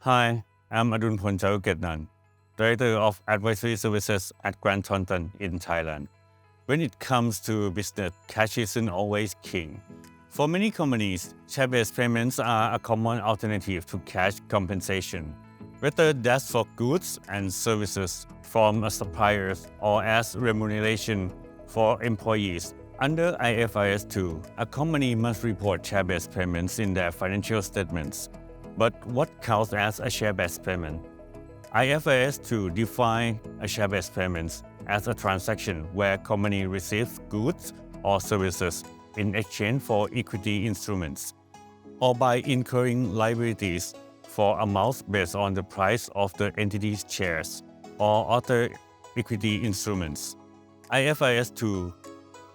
Hi, I'm Adulpol Charukesnunt, Director of Advisory Services at Thornton in Thailand. When it comes to business, cash isn't always king. For many companies, share-based payments are a common alternative to cash compensation, whether that's for goods and services from a supplier or as remuneration for employees. Under IFRS 2, a company must report share-based payments in their financial statements. But what counts as a share-based payment? IFRS 2 defines a share-based payment as a transaction where a company receives goods or services in exchange for equity instruments, or by incurring liabilities for amounts based on the price of the entity's shares or other equity instruments. IFRS 2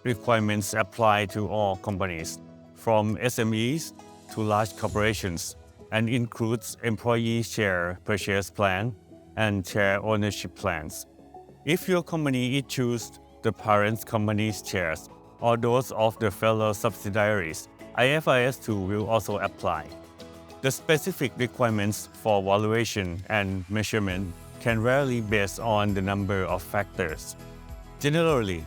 requirements apply to all companies, from SMEs to large corporations, and includes employee share purchase plan and share ownership plans. If your company issues the parent company's shares or those of the fellow subsidiaries, IFRS 2 will also apply. The specific requirements for valuation and measurement can vary based on the number of factors. Generally,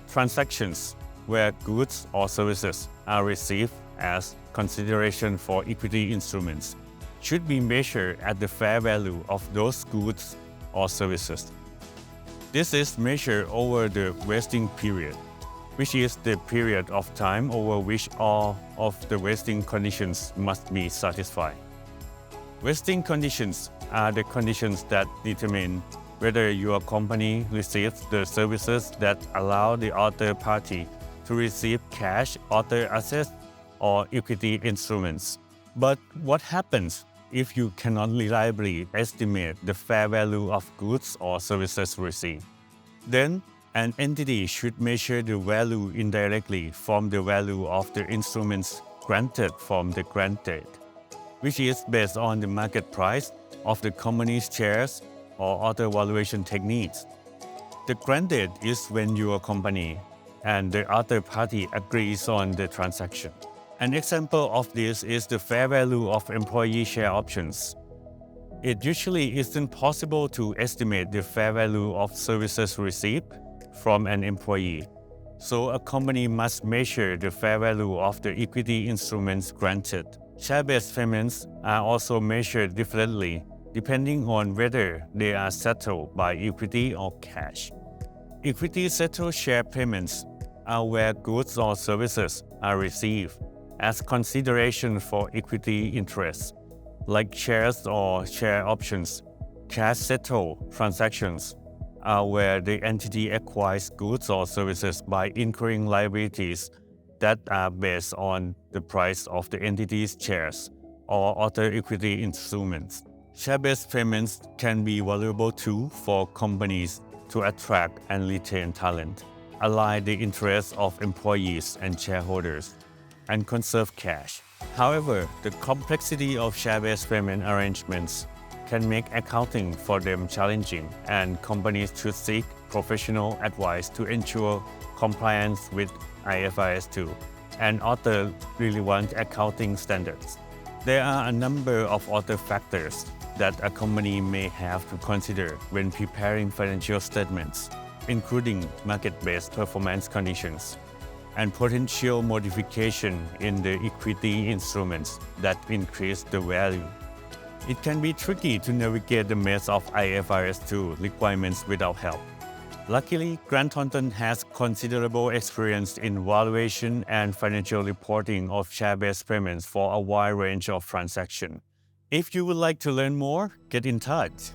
transactions where goods or services are received as consideration for equity instruments should be measured at the fair value of those goods or services. This is measured over the vesting period, which is the period of time over which all of the vesting conditions must be satisfied. Vesting conditions are the conditions that determine whether your company receives the services that allow the other party to receive cash, other assets, or equity instruments. But what happens if you cannot reliably estimate the fair value of goods or services received? Then, an entity should measure the value indirectly from the value of the instruments granted from the grant date, which is based on the market price of the company's shares or other valuation techniques. The grant date is when your company and the other party agrees on the transaction. An example of this is the fair value of employee share options. It usually isn't possible to estimate the fair value of services received from an employee, so a company must measure the fair value of the equity instruments granted. Share-based payments are also measured differently depending on whether they are settled by equity or cash. Equity-settled share payments are where goods or services are received as consideration for equity interests, like shares or share options. Cash-settled transactions are where the entity acquires goods or services by incurring liabilities that are based on the price of the entity's shares or other equity instruments. Share-based payments can be valuable too for companies to attract and retain talent, align the interests of employees and shareholders, and conserve cash. However, the complexity of share-based payment arrangements can make accounting for them challenging, and companies should seek professional advice to ensure compliance with IFRS 2 and other relevant accounting standards. There are a number of other factors that a company may have to consider when preparing financial statements, including market-based performance conditions and potential modification in the equity instruments that increase the value. It can be tricky to navigate the maze of IFRS 2 requirements without help. Luckily, Thornton has considerable experience in valuation and financial reporting of share-based payments for a wide range of transactions. If you would like to learn more, get in touch.